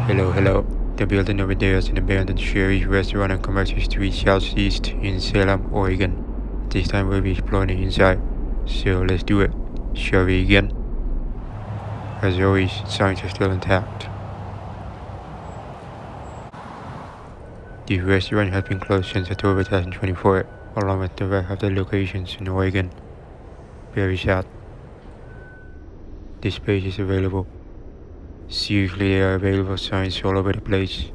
Hello. The building over there is an abandoned Shari restaurant on Commercial Street southeast in Salem, Oregon. This time we'll be exploring the inside. So let's do it. Shari again. As always, signs are still intact. The restaurant has been closed since October 2024, along with the rest of the locations in Oregon. Very sad. This space is available. Seriously, there are available signs all over the place.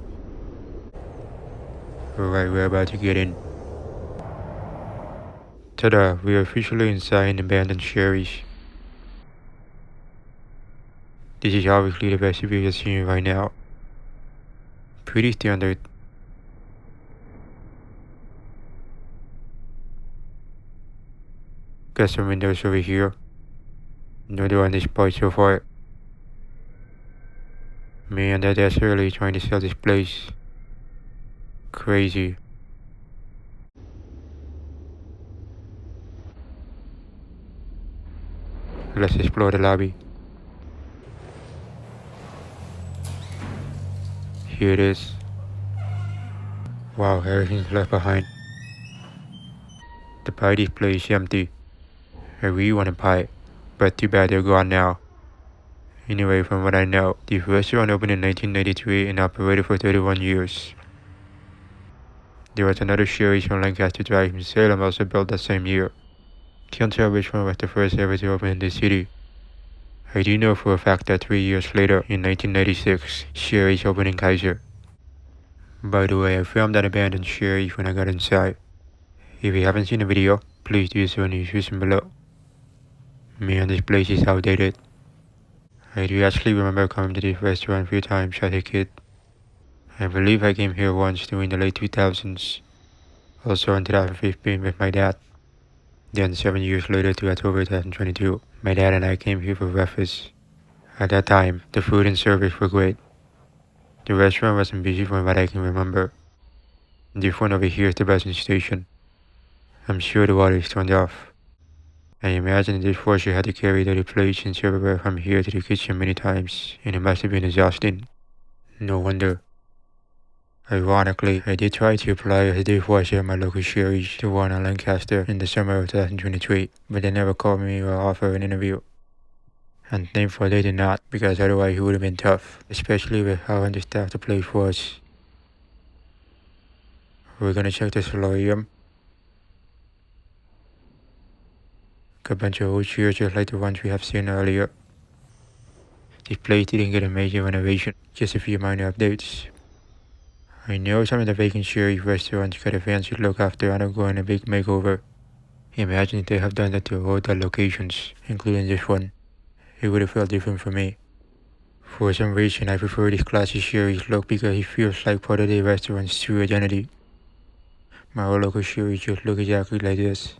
Alright, we're about to get in. Ta-da, we are officially inside an abandoned Shari's. This is obviously the best view you're seeing right now. Pretty standard. Got some windows over here. No door on this part so far. Man, that's really trying to sell this place. Crazy. Let's explore the lobby. Here it is. Wow, everything's left behind. The pie display is empty. I really want a pie, but too bad they're gone now. Anyway, from what I know, the restaurant opened in 1993 and operated for 31 years. There was another Shari's on Lancaster Drive in Salem also built that same year. Can't tell which one was the first ever to open in the city. I do know for a fact that 3 years later, in 1996, Shari's opened in Kaiser. By the way, I filmed that abandoned Shari's when I got inside. If you haven't seen the video, please do so in the description below. Man, this place is outdated. I do actually remember coming to this restaurant a few times as a kid. I believe I came here once during the late 2000s, also in 2015 with my dad. Then 7 years later to October 2022, my dad and I came here for breakfast. At that time, the food and service were great. The restaurant wasn't busy from what I can remember. This one over here is the buzzing station. I'm sure the water is turned off. I imagine the dishwasher had to carry the plates and silverware from here to the kitchen many times, and it must have been exhausting. No wonder. Ironically, I did try to apply as a dishwasher at my local Shari's, the one in Lancaster, in the summer of 2023, but they never called me or offered an interview. And thankfully they did not, because otherwise it would have been tough, especially with how understaffed the place was. We're gonna check the solarium. A bunch of old chairs just like the ones we have seen earlier. This place didn't get a major renovation, just a few minor updates. I know some of the vacant Shari's restaurants got a fancy look after undergoing a big makeover. Imagine if they have done that to all the locations, including this one. It would have felt different for me. For some reason, I prefer this classy Shari's look because it feels like part of the restaurant's true identity. My old local Shari's just look exactly like this.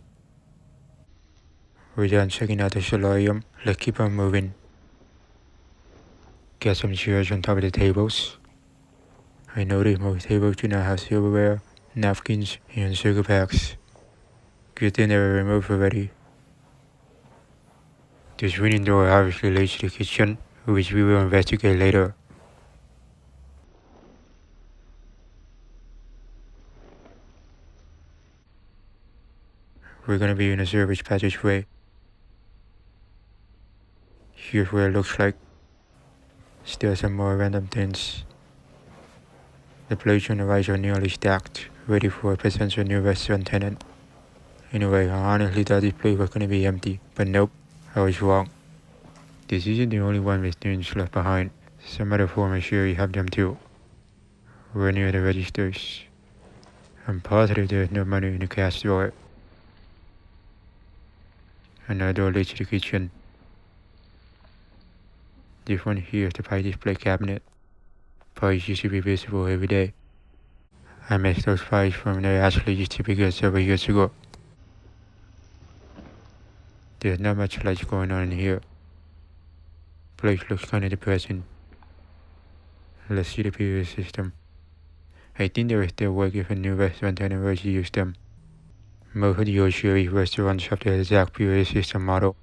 We're done checking out the solarium. Let's keep on moving. Get some chairs on top of the tables. I noticed most tables do not have silverware, napkins, and sugar packs. Good thing they were removed already. This winning door obviously leads to the kitchen, which we will investigate later. We're gonna be in a service passageway. Here's what it looks like. Still some more random things. The plates on the right are nearly stacked, ready for a potential new restaurant tenant. Anyway, I honestly thought this place was gonna be empty, but nope, I was wrong. This isn't the only one with things left behind. Some other former Shari have them too. We're near the registers. I'm positive there's no money in the cash drawer. Another door leads to the kitchen. This one here is the pie display cabinet. Pies used to be visible every day. I missed those pies from they actually used to be good several years ago. There's not much light going on in here. Place looks kinda depressing. Let's see the POS system. I think they will still work if a new restaurant tenant were to use them. Most of the old Shari restaurants have the exact POS system model.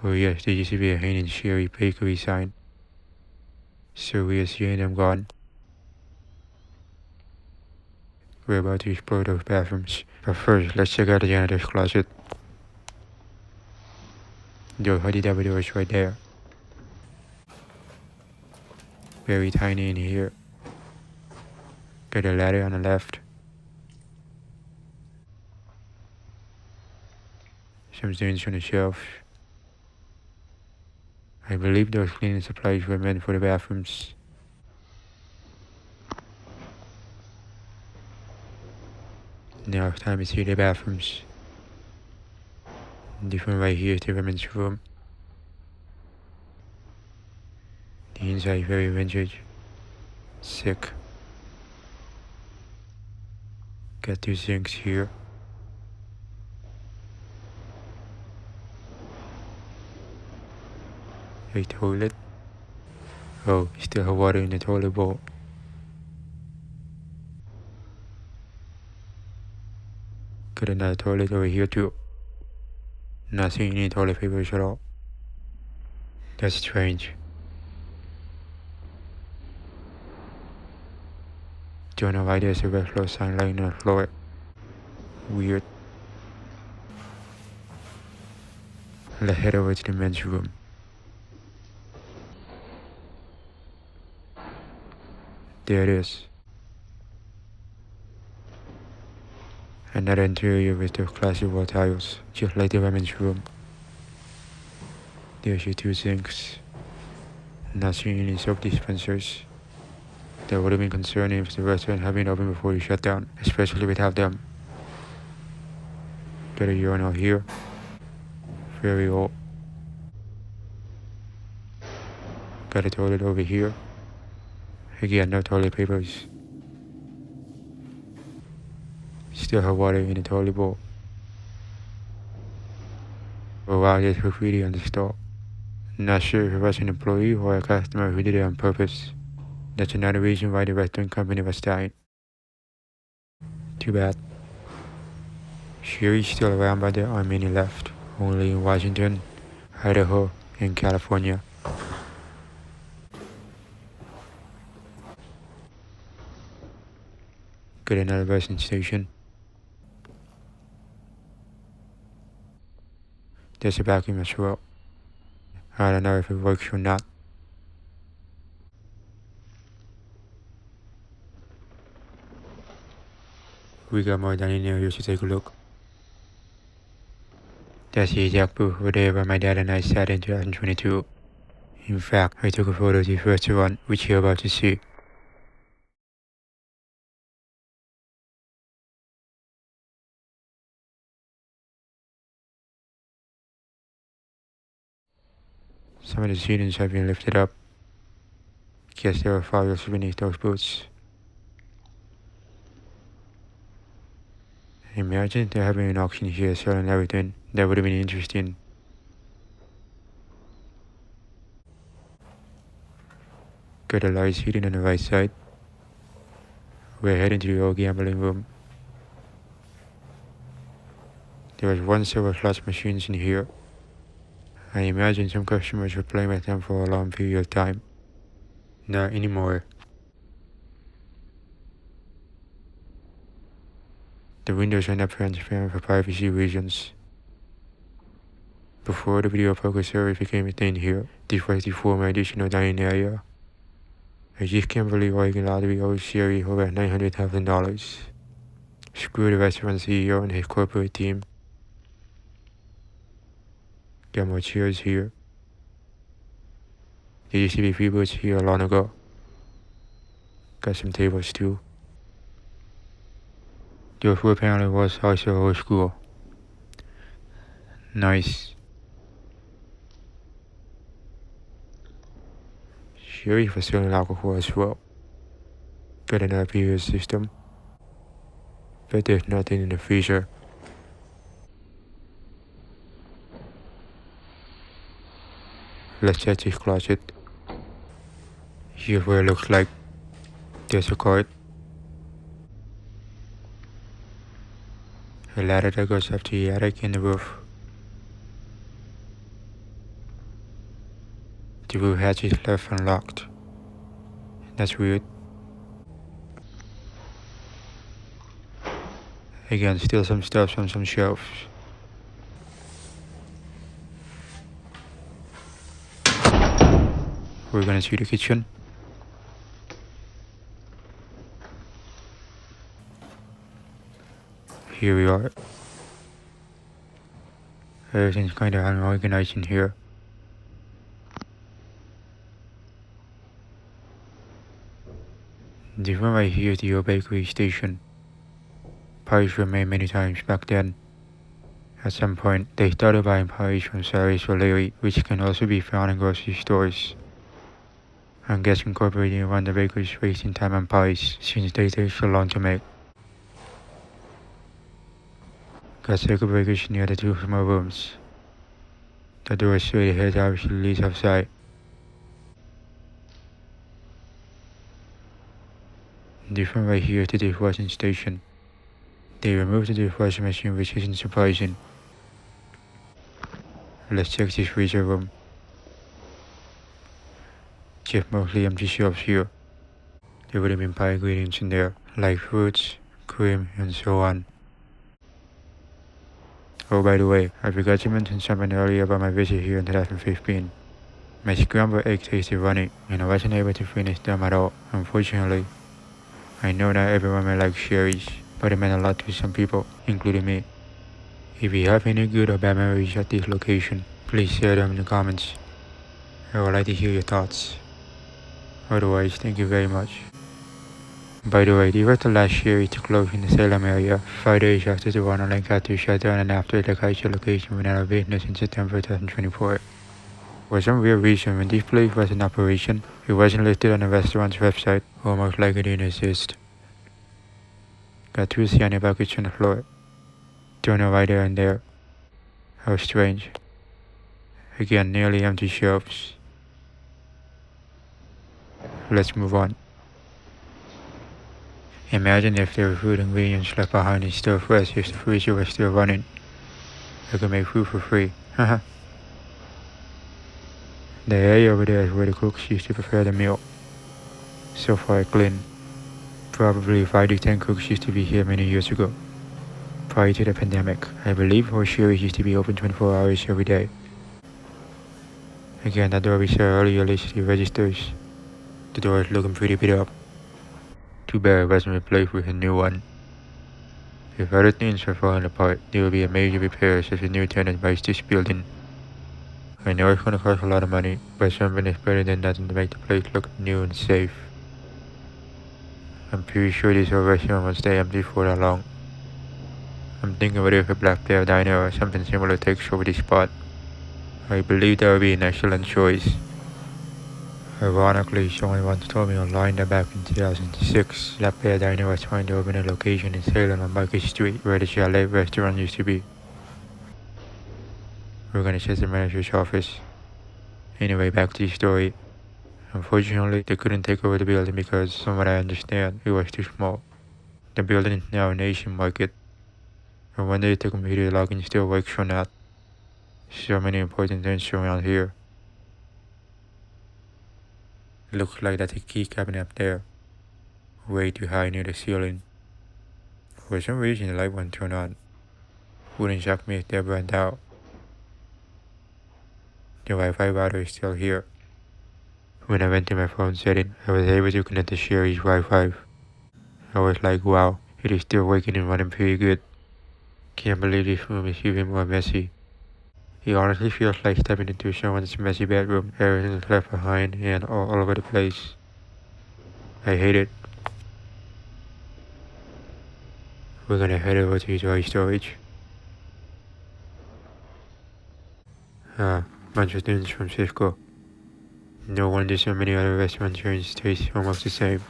Oh yes, there used to be a Hain and Shari bakery sign. So we are seeing them gone. We're about to explore those bathrooms. But first, let's check out the janitor's closet. The hoodie double door is right there. Very tiny in here. Got a ladder on the left. Some things on the shelf. I believe those cleaning supplies were meant for the bathrooms. Now it's time to see the bathrooms. This one right here is the women's room. The inside is very vintage. Sick. Got two sinks here. A toilet. Oh, still have water in the toilet bowl. Got another toilet over here too. Not seeing any toilet papers at all. That's strange. Don't know why there's a red floor sign lying on the floor. Weird. Let's head over to the men's room. There it is. Another interior with those classy wall tiles, just like the women's room. There's your two sinks. Not seeing any soap dispensers. That would have been concerning if the restaurant had been open before the shutdown, especially without them. Got a urinal here. Very old. Got a toilet over here. Again, no toilet papers. Still have water in the toilet bowl. Oh wow, there's graffiti on the store. Not sure if it was an employee or a customer who did it on purpose. That's another reason why the restaurant company was dying. Too bad. Shari's still around, but there aren't many left. Only in Washington, Idaho, and California. Got another bussing station. There's a vacuum as well. I don't know if it works or not. We got more dining areas to take a look. That's the exact booth over there where my dad and I sat in 2022. In fact, I took a photo of this restaurant, which you're about to see. Some of the ceilings have been lifted up. Guess there are files beneath those booths. Imagine there having an auction here selling everything. That would have been interesting. Got the lights hidden on the right side. We're heading to the old gambling room. There was one several slot machines in here. I imagine some customers were playing with them for a long period of time. Not anymore. The windows are not transparent for privacy reasons. Before the video poker service became a thing here, this was the former additional dining area. I just can't believe Oregon Lottery owes Shari over $900,000. Screw the restaurant CEO and his corporate team. Got more chairs here. There used to be people here long ago. Got some tables too. Those wood paneling was also old school. Nice. Shari was selling alcohol as well. Got an IPA system. But there's nothing in the freezer. Let's check this closet. Here's what it looks like. There's a card. A ladder that goes up to the attic and the roof. The roof hatch is left unlocked. That's weird. Again, still some stuff on some shelves. We're gonna see the kitchen. Here we are. Everything's kinda unorganized in here. The room right here is the old bakery station. Pies were made many times back then. At some point, they started buying pies from Shari or Larry, which can also be found in grocery stores. I'm guessing incorporating around the baker's wasting time on pies, since they take so long to make. Got circuit breakers near the two small rooms. The door is straight ahead obviously leads outside. The front right here is the dishwashing station. They removed the dishwashing machine, which isn't surprising. Let's check this freezer room. Just mostly empty shelves here. There would have been pie ingredients in there, like fruits, cream, and so on. Oh, by the way, I forgot to mention something earlier about my visit here in 2015. My scrambled egg tasted runny, and I wasn't able to finish them at all, unfortunately. I know not everyone may like Shari's, but it meant a lot to some people, including me. If you have any good or bad memories at this location, please share them in the comments. I would like to hear your thoughts. Otherwise, thank you very much. By the way, this was the last Shari to close in the Salem area, 5 days after the one on Lancaster shut down and after the Kaiser location went out of business in September 2024. For some weird reason, when this place was in operation, it wasn't listed on the restaurant's website, or most likely didn't exist. Got 2 cyanide buckets on the floor. Don't know why they're in there. How strange. Again, nearly empty shelves. Let's move on. Imagine if there were food ingredients left behind and still fresh if the freezer was still running. I could make food for free. Haha. The area over there is where the cooks used to prepare the meal. So far clean. Probably 5 to 10 cooks used to be here many years ago. Prior to the pandemic, I believe whole Shari used to be open 24 hours every day. Again, that door we saw earlier listed registers. The door is looking pretty beat up. Too bad it wasn't replaced with a new one. If other things are falling apart, there will be a major repairs as a new tenant buys this building. I know it's gonna cost a lot of money, but something is better than nothing to make the place look new and safe. I'm pretty sure this old restaurant won't stay empty for that long. I'm thinking what if a Black Bear Diner or something similar takes over this spot. I believe that would be an excellent choice. Ironically, someone once told me online that back in 2006, Black Bear Diner was trying to open a location in Salem on Market Street where the Chalet restaurant used to be. We're gonna check the manager's office. Anyway, back to the story. Unfortunately, they couldn't take over the building because, from what I understand, it was too small. The building is now an Asian market. I wonder if the computer login still works or not. So many important things around here. Looks like that's a key cabinet up there. Way too high near the ceiling. For some reason the light won't turn on. Wouldn't shock me if they burned out. The Wi-Fi router is still here. When I went to my phone setting, I was able to connect to Shari's Wi-Fi. I was like, wow, it is still working and running pretty good. Can't believe this room is even more messy. It honestly feels like stepping into someone's messy bedroom. Everything is left behind and all over the place. I hate it. We're gonna head over to dry storage. Bunch of things from Cisco. No wonder so many other restaurant chains taste almost the same.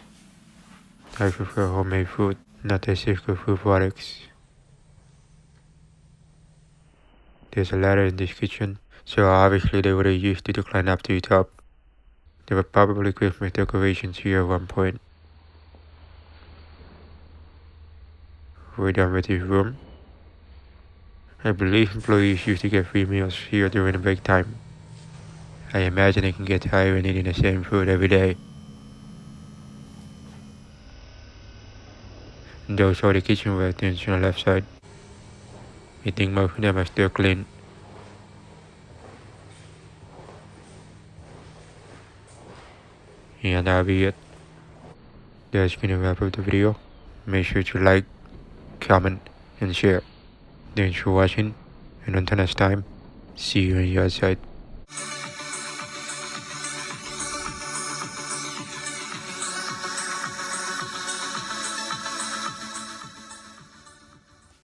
I prefer homemade food, not the Cisco food products. There's a ladder in this kitchen, so obviously they would have used it to climb up to the top. There were probably Christmas decorations here at one point. We're done with this room. I believe employees used to get free meals here during the break time. I imagine it can get tiring eating the same food every day. And those are the kitchenware things on the left side. I think most of them are still clean. And that'll be it. That's gonna wrap up the video. Make sure to like, comment, and share. Thanks for watching, and until next time, see you on the other side.